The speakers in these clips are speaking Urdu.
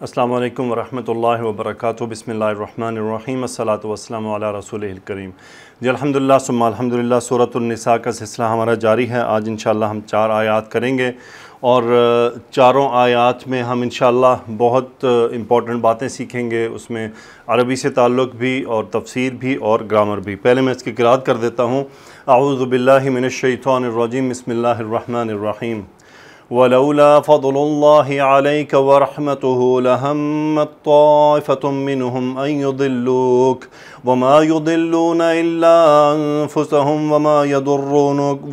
السلام علیکم ورحمۃ اللہ وبرکاتہ۔ بسم اللہ الرحمن الرحیم، الصلاۃ والسلام علی رسولہ الکریم۔ جی الحمدللہ ثم الحمدللہ، سورۃ النساء کا سلسلہ ہمارا جاری ہے۔ آج انشاءاللہ ہم 4 آیات کریں گے اور چاروں آیات میں ہم انشاءاللہ بہت امپورٹنٹ باتیں سیکھیں گے، اس میں عربی سے تعلق بھی اور تفسیر بھی اور گرامر بھی۔ پہلے میں اس کی قرأت کر دیتا ہوں۔ اعوذ باللہ من الشیطان الرجیم، بسم اللہ الرحمن الرحیم۔ وَلَوْلَا فَضْلُ اللَّهِ عَلَيْكَ وَرَحْمَتُهُ لَهَمَّتْ طَائِفَةٌ مِّنْهُمْ أَن يُضِلُّوكَ وَمَا يُضِلُّونَ إِلَّا أَنفُسَهُمْ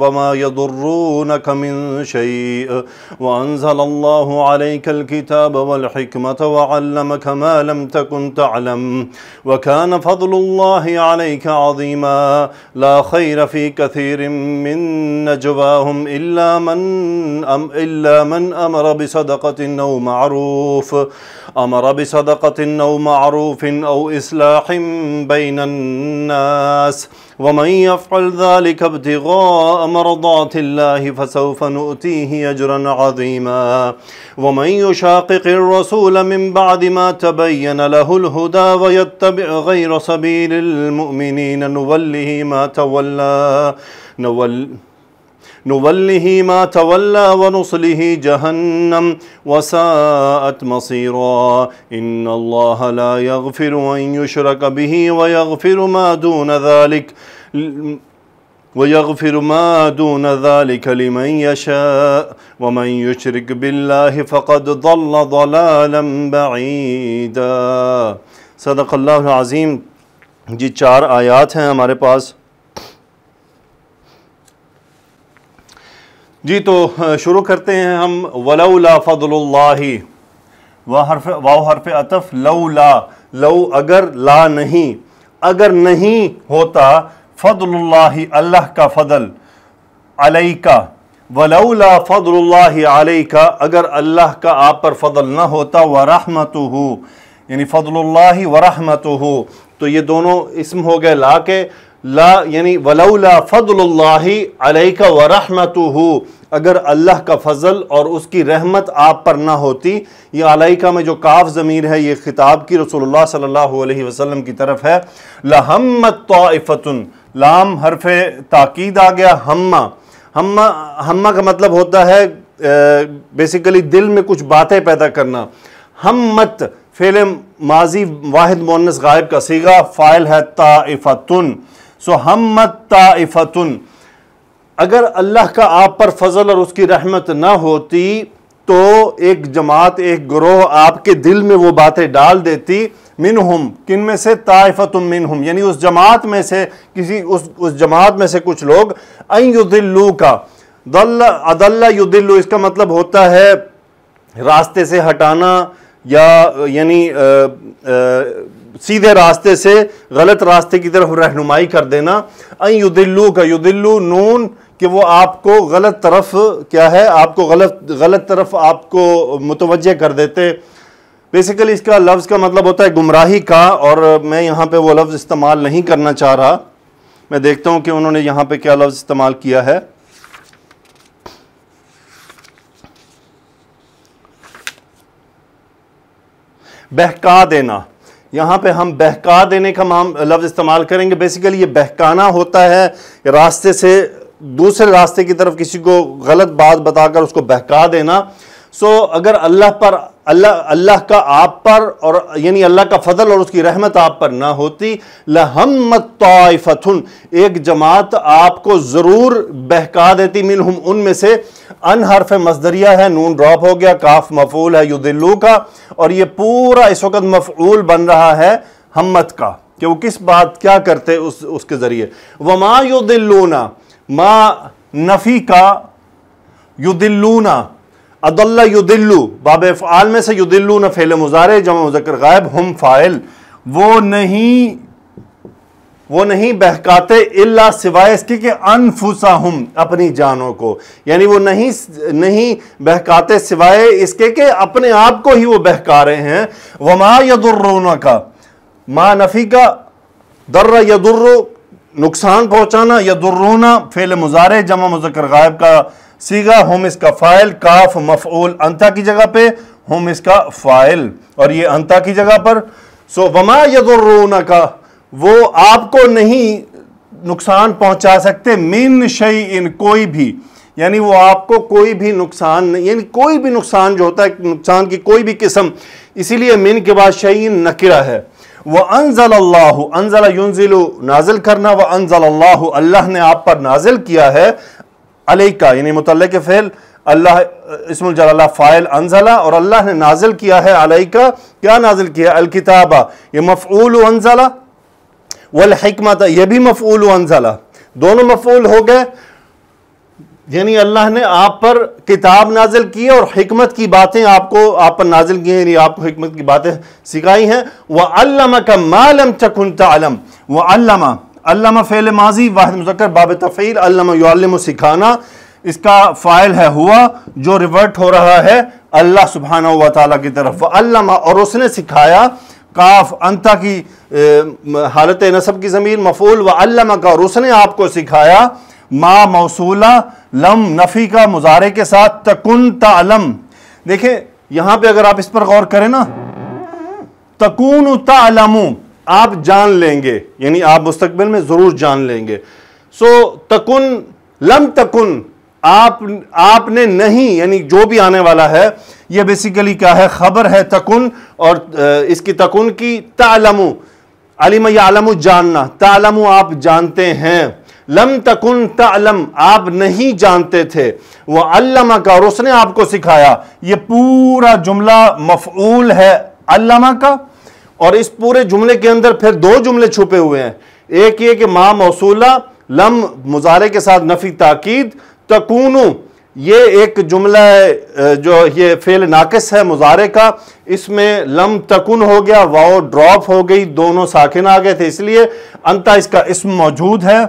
وَمَا يَضُرُّونَكَ مِن شَيْءٍ وَأَنزَلَ اللَّهُ عَلَيْكَ الْكِتَابَ وَالْحِكْمَةَ وَعَلَّمَكَ مَا لَمْ تَكُن تَعْلَمُ وَكَانَ فَضْلُ اللَّهِ عَلَيْكَ عَظِيمًا لَا خَيْرَ فِي كَثِيرٍ مِّن نَّجْوَاهُمْ إلا من أمر بصدقة أو معروف أو إصلاح بين الناس ومن يفعل ذلك ابتغاء مرضات الله فسوف نؤتيه أجرا عظيما ومن يشاقق الرسول من بعد ما تبين له الهدى ويتبع غير سبيل المؤمنين نوله ما تولى ونصله جهنم وساءت مصيرا إن الله لا يغفر أن يشرك به ويغفر ما دون ذلك لمن يشاء ومن يشرك بالله فقد ضل ضلالا بعيدا۔ صدق اللہ العظیم۔ جی 4 آیات ہیں ہمارے پاس۔ جی تو شروع کرتے ہیں ہم۔ ولولا فضل اللہ، واو حرف عطف، لولا، لو اگر، لا نہیں، اگر نہیں ہوتا، فضل اللہ اللہ کا فضل، علیکا، ولولا فضل اللہ علیکا اگر اللہ کا آپ پر فضل نہ ہوتا، ورحمتہ یعنی فضل اللہ ورحمتہ، تو یہ دونوں اسم ہو گئے لا کے، لا یعنی ولولا فضل اللہ علیک ورحمتہ، اگر اللہ کا فضل اور اس کی رحمت آپ پر نہ ہوتی۔ یہ علیکہ میں جو کاف ضمیر ہے یہ خطاب کی رسول اللہ صلی اللہ علیہ وسلم کی طرف ہے۔ لہمت طائفۃ، لام حرف تاکید آ گیا۔ ہمہ کا مطلب ہوتا ہے بیسیکلی دل میں کچھ باتیں پیدا کرنا۔ ہمت فعل ماضی واحد مؤنث غائب کا صیغہ، فاعل ہے طائفتن، سو ہمت طائفتن، اگر اللہ کا آپ پر فضل اور اس کی رحمت نہ ہوتی تو ایک جماعت، ایک گروہ آپ کے دل میں وہ باتیں ڈال دیتی۔ منہم، کن میں سے؟ طائفۃ منہم، یعنی اس جماعت میں سے اس جماعت میں سے کچھ لوگ، ان یضلوک، اضل یضل، اس کا مطلب ہوتا ہے راستے سے ہٹانا، یا یعنی سیدھے راستے سے غلط راستے کی طرف رہنمائی کر دینا۔ ان یضلوک، یضلو نون کہ وہ آپ کو غلط طرف کیا ہے، آپ کو غلط طرف آپ کو متوجہ کر دیتے۔ بیسیکلی اس کا لفظ کا مطلب ہوتا ہے گمراہی کا، اور میں یہاں پہ وہ لفظ استعمال نہیں کرنا چاہ رہا۔ میں دیکھتا ہوں کہ انہوں نے یہاں پہ کیا لفظ استعمال کیا ہے۔ بہکا دینا، یہاں پہ ہم بہکا دینے کا لفظ استعمال کریں گے۔ بیسیکلی یہ بہکانا ہوتا ہے، راستے سے دوسرے راستے کی طرف کسی کو غلط بات بتا کر اس کو بہکا دینا۔ سو اگر اللہ کا آپ پر، اور یعنی اللہ کا فضل اور اس کی رحمت آپ پر نہ ہوتی، لہمت طائفۃ، ایک جماعت آپ کو ضرور بہکا دیتی، منہم ان میں سے۔ ان حرف مصدریہ ہے، نون ڈراپ ہو گیا، کاف مفعول ہے یضلو کا، اور یہ پورا اس وقت مفعول بن رہا ہے ہمت کا، کہ وہ کس بات کیا کرتے اس کے ذریعے۔ وما یضلون، ما نفی کا، یضلون، اضل یضلو، باب افعال میں سے یضلون فعل مضارع جمع مذکر غائب، ہم فاعل، وہ نہیں بہکاتے الا سوائے اس کے کہ انفسہم، اپنی جانوں کو، یعنی وہ نہیں بہکاتے سوائے اس کے کہ اپنے آپ کو ہی وہ بہکا رہے ہیں۔ وما یضرونک، ما نفی کا، در یضر نقصان پہنچانا، یضرون فعل مضارع جمع مذکر غائب کا صیغہ، ہم اس کا فاعل، کاف مفعول انتا کی جگہ پہ، ہم اس کا فاعل، اور یہ انتا کی جگہ پر. سو وما یضرونک، وہ آپ کو نہیں نقصان پہنچا سکتے، من شیء کوئی بھی، یعنی وہ آپ کو کوئی بھی نقصان نہیں، یعنی کوئی بھی نقصان جو ہوتا ہے نقصان کی کوئی بھی قسم، اسی لیے من کے بعد شیء نکرہ ہے. وَأَنزَلَ اللَّهُ، انزل ينزل نازل کرنا، وَأَنزَلَ اللَّهُ اللہ نے آپ پر نازل کیا ہے، علیکہ یعنی متعلق فعل، اللہ اسم الجلالہ فاعل انزلہ، اور اللہ نے نازل کیا ہے علیکہ، کیا نازل کیا؟ الکتابہ، یہ مفعول انزلہ، والحکمت یہ بھی مفعول انزلہ، دونوں مفعول ہو گئے، یعنی اللہ نے آپ پر کتاب نازل کی اور حکمت کی باتیں آپ پر نازل کی ہیں، یعنی آپ کو حکمت کی باتیں سکھائی ہیں. وَعَلَّمَكَ مَا لَمْ تَكُنْ تَعْلَمْ، وَعَلَّمَ، علم فعل ماضی واحد مذکر باب تفعیل، علم یعلم سکھانا، اس کا فاعل ہے ہوا جو ریورٹ ہو رہا ہے اللہ سبحانہ و تعالیٰ کی طرف. وَعَلَّمَ اور اس نے سکھایا، کاف انتا کی حالت نصب کی ضمیر مفعول، وَعَلَّمَكَ اور اس نے آپ کو سکھایا، ما موصولہ، لم نفی کا مضارع کے ساتھ، تکن تعلم. دیکھیں یہاں پہ اگر آپ اس پر غور کریں نا، تکون تعلم آپ جان لیں گے، یعنی آپ مستقبل میں ضرور جان لیں گے. سو تکن، لم تکن آپ نے نہیں، یعنی جو بھی آنے والا ہے یہ بیسیکلی کیا ہے؟ خبر ہے تکن، اور اس کی تکن کی تعلم، علم یعلم جاننا، تعلم آپ جانتے ہیں، لم تکن تعلم آپ نہیں جانتے تھے، وَعَلَّمَكَ اور اس نے آپ کو سکھایا. یہ پورا جملہ مفعول ہے علمہ کا، اور اس پورے جملے کے اندر پھر دو جملے چھپے ہوئے ہیں. ایک یہ کہ ما موصولہ، لم مضارع کے ساتھ نفی تاکید، تکونو یہ ایک جملہ ہے جو یہ فعل ناقص ہے مضارع کا، اس میں لم تکن ہو گیا، واو ڈراپ ہو گئی، دونوں ساکن آ گئے تھے، اس لیے انتا اس کا اسم موجود ہے،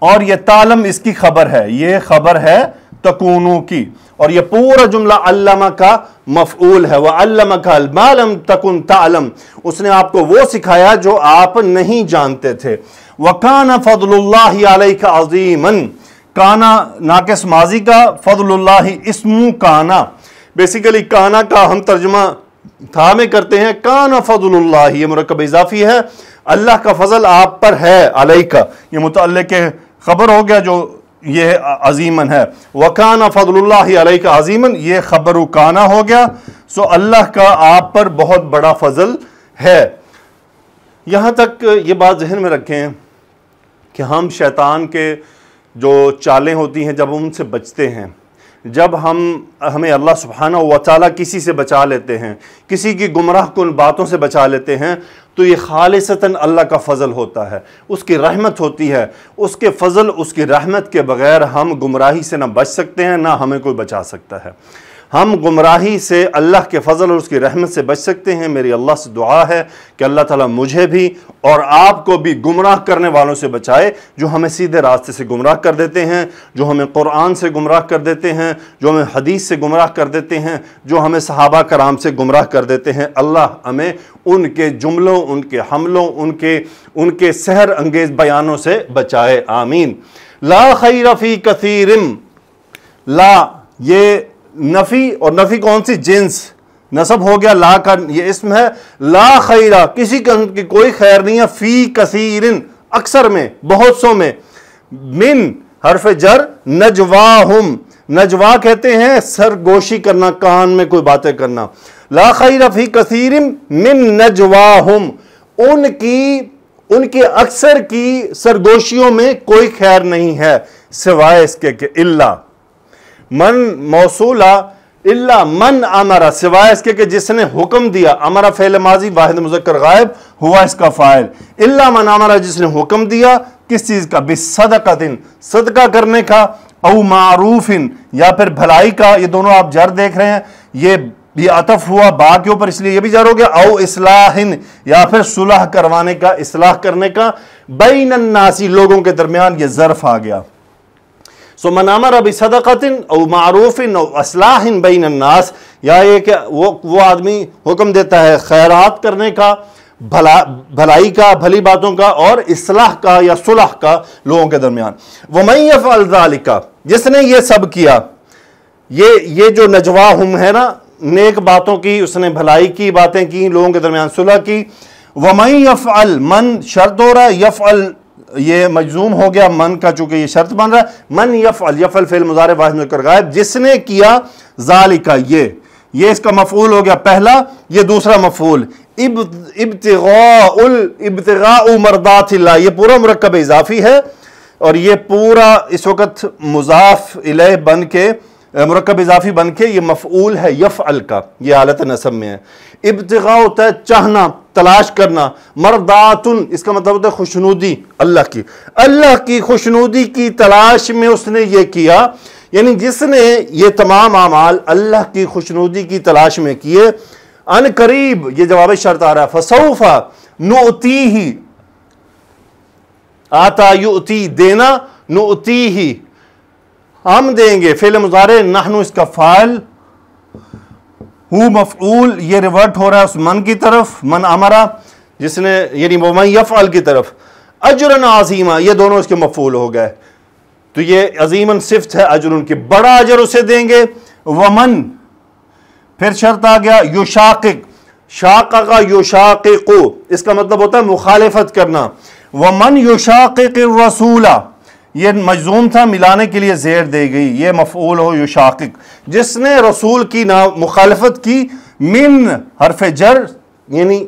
اور یہ تعلم اس کی خبر ہے، یہ خبر ہے تکونو کی، اور یہ پورا جملہ علمہ کا مفعول ہے. وَعَلَّمَكَ مَا لَمْ تَكُنْ تَعْلَمْ اس نے آپ کو وہ سکھایا جو آپ نہیں جانتے تھے. وَكَانَ فَضْلُ اللَّهِ عَلَيْكَ عَظِيمًا، کانا ناقص ماضی کا، فضل اللہ اسم کانا، بیسیکلی کانا کا ہم ترجمہ تھا میں کرتے ہیں، کانا فضل اللہ یہ مرکب اضافی ہے، اللہ کا فضل آپ پر ہے، علیکہ یہ متعلق خبر ہو گیا جو یہ عظیمن ہے. وَكَانَ فَضْلُ اللَّهِ عَلَيْكَ عَظِيمًا یہ خبر کانا ہو گیا. سو اللہ کا آپ پر بہت بڑا فضل ہے. یہاں تک یہ بات ذہن میں رکھیں کہ ہم شیطان کے جو چالیں ہوتی ہیں جب ہم ان سے بچتے ہیں، جب ہمیں اللہ سبحانہ و تعالیٰ کسی سے بچا لیتے ہیں، کسی کی گمراہ کن باتوں سے بچا لیتے ہیں، تو یہ خالصتاً اللہ کا فضل ہوتا ہے، اس کی رحمت ہوتی ہے. اس کے فضل، اس کی رحمت کے بغیر ہم گمراہی سے نہ بچ سکتے ہیں، نہ ہمیں کوئی بچا سکتا ہے. ہم گمراہی سے اللہ کے فضل اور اس کی رحمت سے بچ سکتے ہیں. میری اللہ سے دعا ہے کہ اللہ تعالیٰ مجھے بھی اور آپ کو بھی گمراہ کرنے والوں سے بچائے، جو ہمیں سیدھے راستے سے گمراہ کر دیتے ہیں، جو ہمیں قرآن سے گمراہ کر دیتے ہیں، جو ہمیں حدیث سے گمراہ کر دیتے ہیں، جو ہمیں صحابہ کرام سے گمراہ کر دیتے ہیں. اللہ ہمیں ان کے جملوں، ان کے حملوں، ان کے سحر انگیز بیانوں سے بچائے. آمین. لا خیر فی کثیر، لا یہ نفی، اور نفی کون سی؟ جنس، نصب ہو گیا، لا کا یہ اسم ہے. لا خیرہ کسی قسم کی کوئی خیر نہیں ہے، فی کثیر اکثر میں، بہت سو میں، من حرف جر، نجواہم نجوا کہتے ہیں سرگوشی کرنا، کان میں کوئی باتیں کرنا. لا خیر فی کثیر من نجواہم ان کی اکثر کی سرگوشیوں میں کوئی خیر نہیں ہے سوائے اس کے کہ الا من موصولہ، الا من امر سوائے اس کے کہ جس نے حکم دیا. امر فعل ماضی واحد مذکر غائب، ہوا اس کا فاعل. الا من امر جس نے حکم دیا کس چیز کا؟ بصدقۃ صدقہ کرنے کا، او معروف یا پھر بھلائی کا. یہ دونوں آپ جر دیکھ رہے ہیں، یہ عطف ہوا با کے اوپر اس لیے یہ بھی جر ہو گیا. او اصلاح یا پھر صلح کروانے کا، اصلاح کرنے کا. بین الناس لوگوں کے درمیان یہ ظرف آ گیا. سو من امر بصدقۃ او معروف او اصلاح بین الناس، یا یہ کہ وہ آدمی حکم دیتا ہے خیرات کرنے کا، بھلائی کا، بھلی باتوں کا، اور اصلاح کا یا صلح کا لوگوں کے درمیان. وَمَن يَفْعَلْ ذَلِكَ جس نے یہ سب کیا، یہ جو نجواہم ہے نا، نیک باتوں کی، اس نے بھلائی کی باتیں کی، لوگوں کے درمیان صلح کی. وَمَن يَفْعَلْ، من شرط ہو رہا ہے، یفعل یہ مجزوم ہو گیا من کا، چونکہ یہ شرط بن رہا ہے. من یفعل، یفعل فعل مضارع واحد مذکر غائب، جس نے کیا ذالک، یہ اس کا مفعول ہو گیا پہلا، یہ دوسرا مفعول. ابتغاء مرضات اللہ، یہ پورا مرکب اضافی ہے، اور یہ پورا اس وقت مضاف الیہ بن کے، مرکب اضافی بن کے یہ مفعول ہے یفعل کا، یہ حالت نصب میں ہے. ابتغاء ہوتا ہے چاہنا، تلاش کرنا. مرضات، اس کا مطلب ہوتا ہے خوشنودی اللہ کی خوشنودی کی تلاش میں اس نے یہ کیا. یعنی جس نے یہ تمام اعمال اللہ کی خوشنودی کی تلاش میں کیے، ان قریب، یہ جواب شرط آ رہا ہے. فسوف نؤتیہ، آتا یؤتی دینا، نؤتیہ ہم دیں گے. فعل مضارع نحن اس کا فاعل، ہو مفعول، یہ ریورٹ ہو رہا ہے اس من کی طرف، من امرا جس نے، یعنی ومن یفعل کی طرف. اجرن عظیما، یہ دونوں اس کے مفعول ہو گئے. تو یہ عظیمن صفت ہے اجرن کی، بڑا اجر اسے دیں گے. ومن پھر شرط آ گیا یشاقق، شاقق یشاقق، اس کا مطلب ہوتا ہے مخالفت کرنا. ومن یشاقق الرسول، یہ مجزوم تھا، ملانے کے لیے زیر دے گئی، یہ مفعول ہو یشاقق، جس نے رسول کی مخالفت کی. من حرف جر، یعنی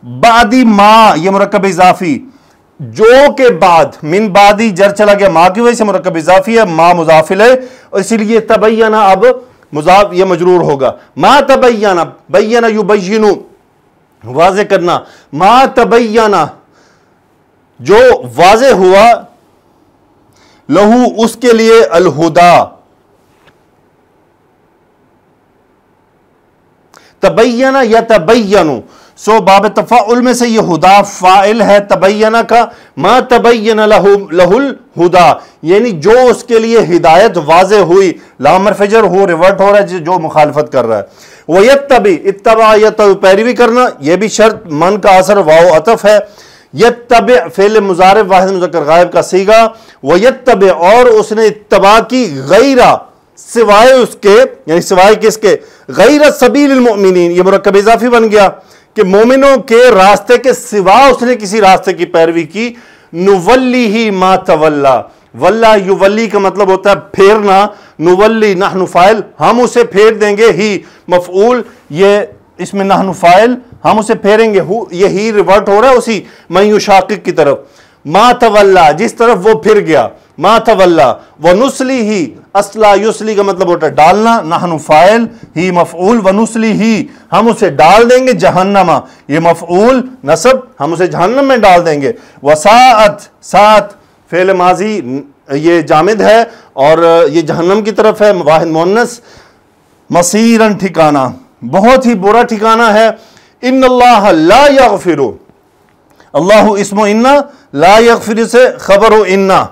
بعدی ما، یہ مرکب اضافی، جو کے بعد، من بعدی جر چلا گیا ماں کی وجہ سے، مرکب اضافی ہے، ما مضاف الیہ، اور اسی لیے تبینہ اب مضاف یہ مجرور ہوگا. ما تبینہ، بینہ یبین، واضح کرنا. ما تبینہ، جو واضح ہوا، لہو اس کے لیے، الہدا، تبینہ یا تبینو، سو باب تفاعل میں سے یہ ہدا فاعل ہے تبینہ کا. ما تبین لہ الہدا، یعنی جو اس کے لیے ہدایت واضح ہوئی. لام حرف جر ہو، ریورٹ ہو رہا ہے جو مخالفت کر رہا ہے. وَيَتَّبِعْ، اتبع یتبع پیروی کرنا، یہ بھی شرط من کا اثر واو عطف ہے. یتبع فعل مضارع واحد مذکر غائب کا صیغہ. وَيَتَّبِعْ، اور اس نے اتباع کی، غیرہ سوائے اس کے، یعنی سوائے کس کے، غیر سبیل المؤمنین، یہ مرکب اضافی بن گیا کہ مومنوں کے راستے کے سوا اس نے کسی راستے کی پیروی کی. نولیہ ما تولی، ولا یولی کا مطلب ہوتا ہے پھیرنا. نولی نحن فاعل، ہم اسے پھیر دیں گے، ہی مفعول، یہ اس میں نحن فاعل، ہم اسے پھیریں گے، یہ ہی ریورٹ ہو رہا ہے اسی من یشاقق کی طرف. ما تولی، جس طرف وہ پھر گیا، ما تولی. ونسلیہ، اصلا یسلی کا مطلب ہوتا ہے ڈالنا، نحن فاعل، ہی مفعول. ونسلیہ، ہم اسے ڈال دیں گے، جہنم، یہ مفعول نصب، ہم اسے جہنم میں ڈال دیں گے. وساعت، ساعت فعل ماضی یہ جامد ہے اور یہ جہنم کی طرف ہے، واحد مؤنث. مصیرن، ٹھکانہ، بہت ہی برا ٹھکانہ ہے. ان اللہ لا یغفر، اللہ اسم انا، لا یغفر سے خبر ہو انا،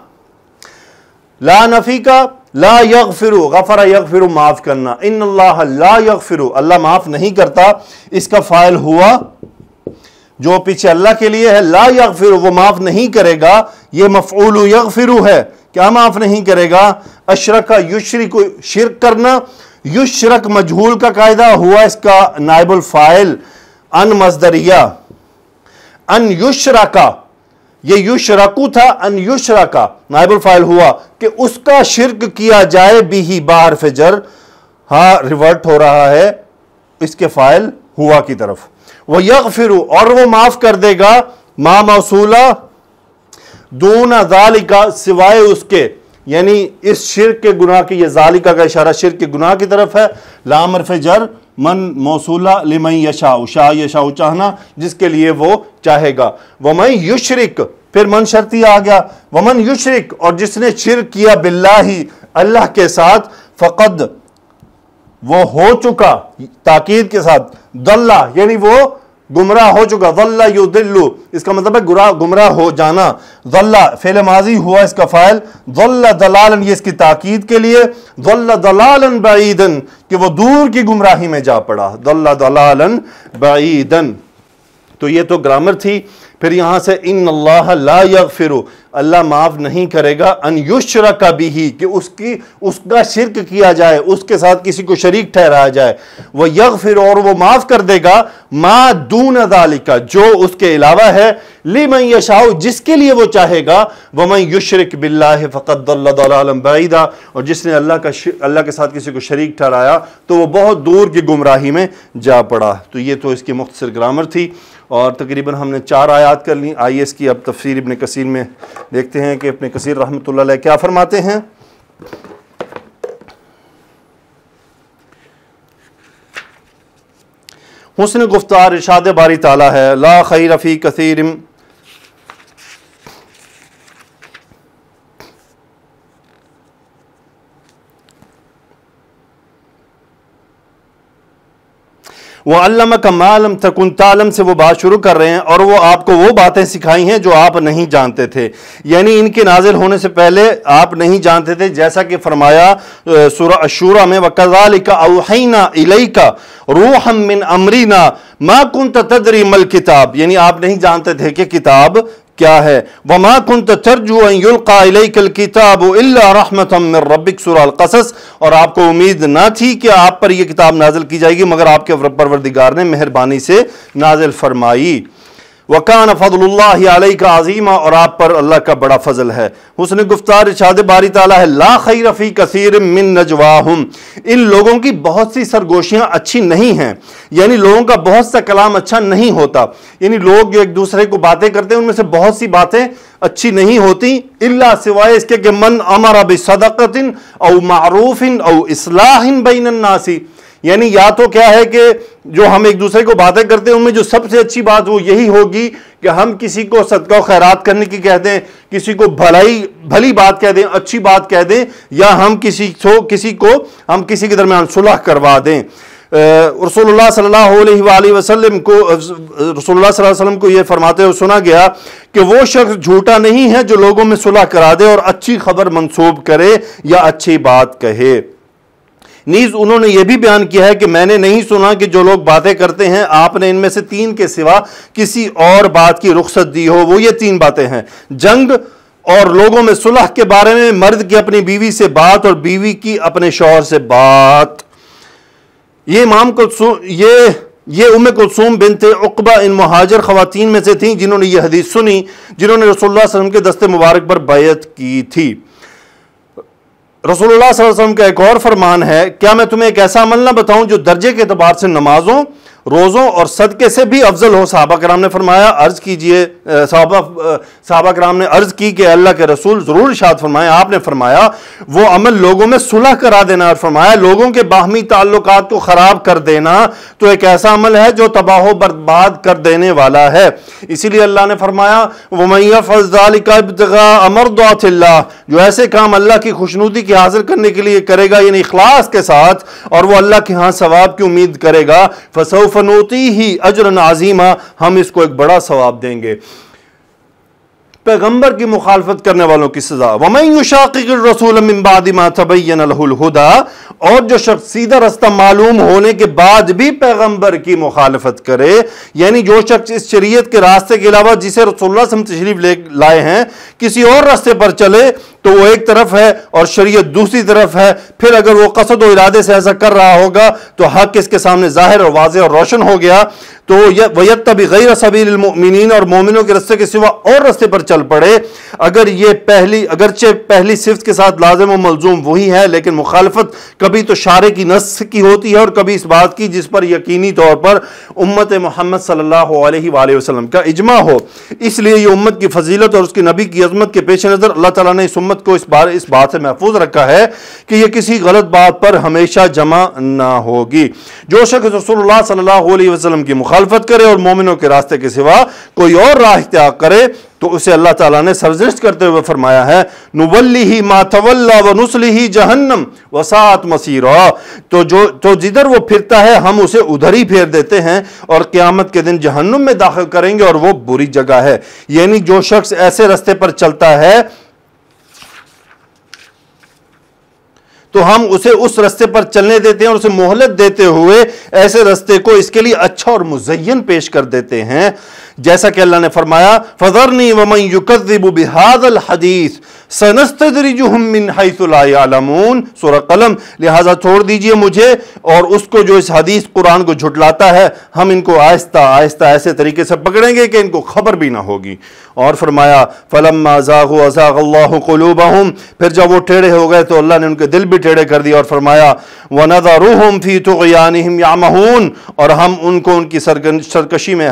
لا نفی کا، لا یغفر، غفر یغفر معاف کرنا. ان اللہ لا یغفر، اللہ معاف نہیں کرتا، اس کا فاعل ہوا جو پیچھے اللہ کے لیے ہے. لا یغفر، وہ معاف نہیں کرے گا، یہ مفعول یغفر ہے، کیا معاف نہیں کرے گا. اشرک یشرک، شرک کرنا. یشرک مجہول کا قاعدہ ہوا اس کا نائب الفاعل ان مصدریہ. ان یشرکا، یہ یشرکو تھا، ان یشرکا نائب الفاعل ہوا کہ اس کا شرک کیا جائے، بھی با حرف جر، ہاں ریورٹ ہو رہا ہے اس کے فاعل ہوا کی طرف. وہ یغفر، اور وہ معاف کر دے گا، ما موصولہ، دون ذالک، سوائے اس کے، یعنی اس شرک کے گناہ کی، یہ ذالکہ کا اشارہ شرک کے گناہ کی طرف ہے. لام حرف جر، من موصولہ، لمن یشاء، شاء یشاء چاہنا، جس کے لیے وہ چاہے گا. ومن یشرک، پھر من شرطی آ گیا. ومن یشرک، اور جس نے شرک کیا، باللہ، اللہ کے ساتھ، فقد، وہ ہو چکا، تاکید کے ساتھ، ضل، یعنی وہ گمراہ ہو چکا. ضل یضل، اس کا مطلب ہے گمراہ ہو جانا. ضل فعل ماضی ہوا اس کا فاعل. ضل ضلالا، یہ اس کی تاکید کے لیے. ضل ضلالا بعیدا، کہ وہ دور کی گمراہی میں جا پڑا. ضل ضلالا بعیدا. تو یہ تو گرامر تھی. پھر یہاں سے ان اللہ لا یغفر، اللہ معاف نہیں کرے گا، ان یشرک بہ، کہ اس کا شرک کیا جائے، اس کے ساتھ کسی کو شریک ٹھہرایا جائے، وہ یغفر، اور وہ معاف کر دے گا، ما دون ذالک، جو اس کے علاوہ ہے، لمن یشاء، جس کے لیے وہ چاہے گا، ومن یشرک باللہ فقد ضل ضلالا بعیدا، اور جس نے اللہ کے ساتھ کسی کو شریک ٹھہرایا تو وہ بہت دور کی گمراہی میں جا پڑا۔ تو یہ تو اس کی مختصر گرامر تھی، اور تقریباً ہم نے 4 آیات کر لیں۔ آئیے اس کی اب تفسیر ابن کثیر میں دیکھتے ہیں کہ ابن کثیر رحمۃ اللہ علیہ کیا فرماتے ہیں۔ حسن گفتار ارشاد باری تعالیٰ ہے، لا خیر فی کثیر وَعَلَّمَكَ مَا لَمْ تَكُنْ تَعْلَمْ سے وہ بات شروع کر رہے ہیں، اور وہ آپ کو وہ باتیں سکھائی ہیں جو آپ نہیں جانتے تھے، یعنی ان کے نازل ہونے سے پہلے آپ نہیں جانتے تھے، جیسا کہ فرمایا سورہ الشورى میں وَكَذَلِكَ أَوْحَيْنَا إِلَيْكَ رُوحًا مِّنْ أَمْرِنَا مَا كُنْتَ تَدْرِي مَا الْكِتَابُ، یعنی آپ نہیں جانتے تھے کہ کتاب کیا ہے، وَمَا كُنْتَ تَرْجُو أَن يُلْقَى إِلَيْكَ الْكِتَابُ إِلَّا رَحْمَةً مِّن رَبِّكَ سورہ القصص، اور آپ کو امید نہ تھی کہ آپ پر یہ کتاب نازل کی جائے گی مگر آپ کے پروردگار نے مہربانی سے نازل فرمائی۔ وَكَانَ فَضْلُ اللَّهِ عَلَيْكَ عَظِيمًا، اور آپ پر اللہ کا بڑا فضل ہے۔ حسن گفتار ارشاد باری تعالیٰ ہے، لا خیر فی کثیر من نجواہم، ان لوگوں کی بہت سی سرگوشیاں اچھی نہیں ہیں، یعنی لوگوں کا بہت سا کلام اچھا نہیں ہوتا، یعنی لوگ جو ایک دوسرے کو باتیں کرتے ہیں ان میں سے بہت سی باتیں اچھی نہیں ہوتی، الا سوائے اس کے کہ من امر بصدقۃ او معروف او اصلاح بین الناس، یعنی یا تو کیا ہے کہ جو ہم ایک دوسرے کو باتیں کرتے ہیں ان میں جو سب سے اچھی بات وہ یہی ہوگی کہ ہم کسی کو صدقہ و خیرات کرنے کی کہہ دیں، کسی کو بھلی بات کہہ دیں، اچھی بات کہہ دیں، یا ہم کسی کے درمیان صلح کروا دیں۔ رسول اللہ صلی اللہ علیہ وآلہ وسلم کو یہ فرماتے ہوئے سنا گیا کہ وہ شخص جھوٹا نہیں ہے جو لوگوں میں صلح کرا دے اور اچھی خبر منسوب کرے یا اچھی بات کہے۔ نیز انہوں نے یہ بھی بیان کیا ہے کہ میں نے نہیں سنا کہ جو لوگ باتیں کرتے ہیں آپ نے ان میں سے 3 کے سوا کسی اور بات کی رخصت دی ہو، وہ یہ 3 باتیں ہیں: جنگ اور لوگوں میں صلح کے بارے میں، مرد کی اپنی بیوی سے بات اور بیوی کی اپنے شوہر سے بات۔ یہ ام کلثوم بنت عقبہ ان مہاجر خواتین میں سے تھیں جنہوں نے یہ حدیث سنی، جنہوں نے رسول اللہ صلی اللہ علیہ وسلم کے دست مبارک پر بیعت کی تھی۔ رسول اللہ صلی اللہ علیہ وسلم کا ایک اور فرمان ہے، کیا میں تمہیں ایک ایسا عمل نہ بتاؤں جو درجے کے اعتبار سے نمازوں، روزوں اور صدقے سے بھی افضل ہو؟ صحابہ کرام نے فرمایا، عرض کیجئے، صحابہ کرام نے عرض کی کہ اللہ کے رسول ضرور ارشاد فرمائیں۔ آپ نے فرمایا وہ عمل لوگوں میں صلح کرا دینا، اور فرمایا لوگوں کے باہمی تعلقات کو خراب کر دینا تو ایک ایسا عمل ہے جو تباہ و برباد کر دینے والا ہے۔ اسی لیے اللہ نے فرمایا وَمَن يَفْعَلْ ذَلِكَ ابْتِغَاءَ مَرْضَاتِ اللَّهِ، جو ایسے کام اللہ کی خوشنودی کی حاصل کرنے کے لیے کرے گا، یعنی اخلاص کے ساتھ، اور وہ اللہ کے ہاں ثواب کی امید کرے گا، فَسَوْفَ نُؤْتِيهِ أَجْرًا عَظِيمًا، ہم اس کو ایک بڑا ثواب دیں گے۔ پیغمبر کی مخالفت کرنے والوں کی سزا، وَمَن يُشَاقِقِ الرَّسُولَ مِن بَعْدِ مَا تَبَيَّنَ لَهُ الْهُدَى، اور جو شخص سیدھا رستہ معلوم ہونے کے بعد بھی پیغمبر کی مخالفت کرے، یعنی جو شخص اس شریعت کے راستے کے علاوہ جسے رسول اللہ صلی اللہ علیہ وسلم تشریف لائے ہیں کسی اور راستے پر چلے تو وہ ایک طرف ہے اور شریعت دوسری طرف ہے، پھر اگر وہ قصد و ارادے سے ایسا کر رہا ہوگا تو حق اس کے سامنے ظاہر اور واضح اور روشن ہو گیا، تو وَيَتَّبِعْ غَيْرَ سَبِيلِ الْمُؤْمِنِينَ، اور مومنوں کے راستے کے سوا اور راستے پر چل پڑے، اگرچہ پہلی صفت کے ساتھ لازم و ملزوم وہی ہے، لیکن مخالفت کبھی تو شارع کی نص کی ہوتی ہے اور کبھی اس بات کی جس پر یقینی طور پر امت محمد صلی اللہ علیہ وآلہ وسلم کا اجماع ہو۔ اس لیے یہ امت کی فضیلت اور اس کے نبی کی عظمت کے پیش نظر اللہ تعالیٰ نے اس امت کو اس بات سے محفوظ رکھا ہے کہ یہ کسی غلط بات پر ہمیشہ جمع نہ ہوگی۔ جو شخص رسول اللہ صلی اللہ علیہ وسلم کی مخالفت کرے اور مومنوں کے راستے کے سوا کوئی اور راہ اختیار کرے تو اسے اللہ تعالیٰ نے سرزنش کرتے ہوئے فرمایا ہے نُوَلِّهِ مَا تَوَلَّى وَنُصْلِهِ جَهَنَّمَ وَسَاءَتْ مَصِيرًا، تو جدھر وہ پھرتا ہے ہم اسے ادھر ہی پھیر دیتے ہیں اور قیامت کے دن جہنم میں داخل کریں گے اور وہ بری جگہ ہے۔ یعنی جو شخص ایسے راستے پر چلتا ہے تو ہم اسے اس راستے پر چلنے دیتے ہیں اور اسے مہلت دیتے ہوئے ایسے راستے کو اس کے لیے اچھا اور مزین پیش کر دیتے ہیں جیسا کہ اللہ نے فرمایا فَذَرْنِي وَمَنْ يُكَذِّبُ بِهَذَا الْحَدِيثِ سَنَسْتَدْرِجُهُمْ مِنْ حَيْثُ لَا يَعْلَمُونَ سورہ قلم۔ لہٰذا چھوڑ دیجئے مجھے اور اس کو جو اس حدیث قرآن کو جھٹلاتا ہے، ہم ان کو آہستہ آہستہ ایسے طریقے سے پکڑیں گے کہ ان کو خبر بھی نہ ہوگی۔ اور فرمایا فَلَمَّا زَاغُوا أَزَاغَ اللَّهُ قُلُوبَهُمْ پھر جب وہ ٹیڑے ہو گئے تو اللہ نے ان کے دل بھی ٹیڑے کر دیا، اور فرمایا وَنَذَرُهُمْ فِي طُغْيَانِهِمْ يَعْمَهُونَ اور ہم ان کو ان کی سرکشی میں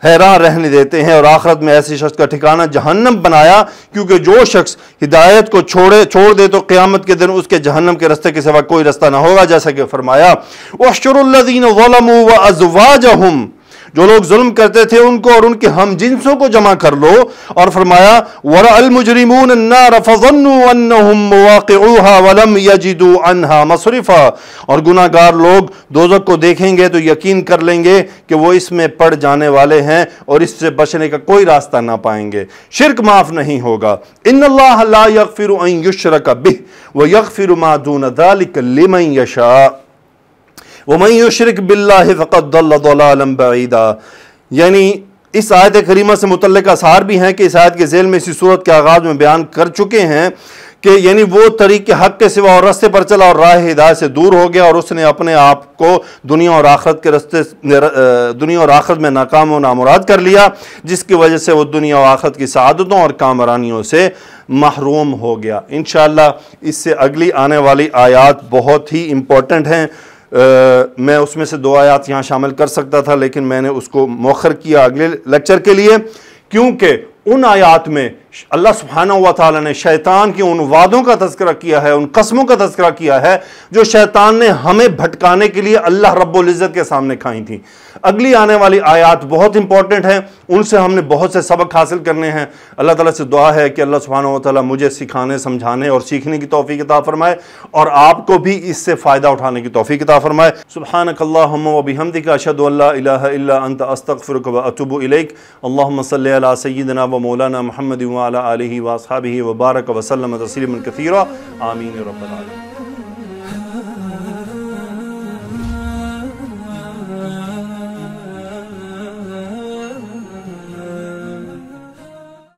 حیران رہنے دیتے ہیں، اور آخرت میں ایسے شخص کا ٹھکانہ جہنم بنایا، کیونکہ جو شخص ہدایت کو چھوڑ دے تو قیامت کے دن اس کے جہنم کے رستے کے سوا کوئی رستہ نہ ہوگا، جیسا کہ فرمایا وَاحْشُرُوا الَّذِينَ ظَلَمُوا وَأَزْوَاجَهُمْ جو لوگ ظلم کرتے تھے ان کو اور ان کے ہم جنسوں کو جمع کر لو، اور فرمایا وَرَأَى الْمُجْرِمُونَ النَّارَ فَظَنُّوا أَنَّهُمْ مُوَاقِعُوهَا وَلَمْ يَجِدُوا عَنْهَا مَصْرِفًا اور گناہگار لوگ دوزخ کو دیکھیں گے تو یقین کر لیں گے کہ وہ اس میں پڑ جانے والے ہیں اور اس سے بچنے کا کوئی راستہ نہ پائیں گے، شرک معاف نہیں ہوگا۔ إِنَّ اللَّهَ لَا يَغْفِرُ أَن يُشْرَكَ بِهِ وَيَغْفِرُ مَا دُونَ ذَلِكَ لِمَن يَشَاءُ وَمَن يُشْرِكْ بِاللَّهِ فَقَدْ ضَلَّ ضَلَالًا بَعِيدًا یعنی اس آیت کریمہ سے متعلق آثار بھی ہیں کہ اس آیت کے ذیل میں اسی صورت کے آغاز میں بیان کر چکے ہیں کہ یعنی وہ طریق حق کے سوا اور رستے پر چلا اور راہ ہدایت سے دور ہو گیا، اور اس نے اپنے آپ کو دنیا اور آخرت میں ناکام و نامراد کر لیا، جس کی وجہ سے وہ دنیا اور آخرت کی سعادتوں اور کامرانیوں سے محروم ہو گیا۔ انشاءاللہ اس سے اگلی آنے والی آیات بہت ہی امپورٹنٹ ہیں۔ میں اس میں سے 2 آیات یہاں شامل کر سکتا تھا، لیکن میں نے اس کو مؤخر کیا اگلے لیکچر کے لیے، کیونکہ ان آیات میں اللہ سبحانہ و تعالی نے شیطان کی ان وعدوں کا تذکرہ کیا ہے، ان قسموں کا تذکرہ کیا ہے جو شیطان نے ہمیں بھٹکانے کے لیے اللہ رب العزت کے سامنے کھائی تھیں۔ اگلی آنے والی آیات بہت امپورٹنٹ ہیں، ان سے ہم نے بہت سے سبق حاصل کرنے ہیں۔ اللہ تعالیٰ سے دعا ہے کہ اللہ سبحانہ و تعالیٰ مجھے سکھانے، سمجھانے اور سیکھنے کی توفیق عطا فرمائے، اور آپ کو بھی اس سے فائدہ اٹھانے کی توفیق عطا فرمائے۔ سبحانک اللہم و بحمدک اشہد ان لا الہ الا انت استغفرک و اتوب الیک۔ اللہم صلی علی سیدنا و مولانا محمد وعلی آلہ واصحابہ وبارک وسلم تسلیما کثیرا، آمین رب العالمین۔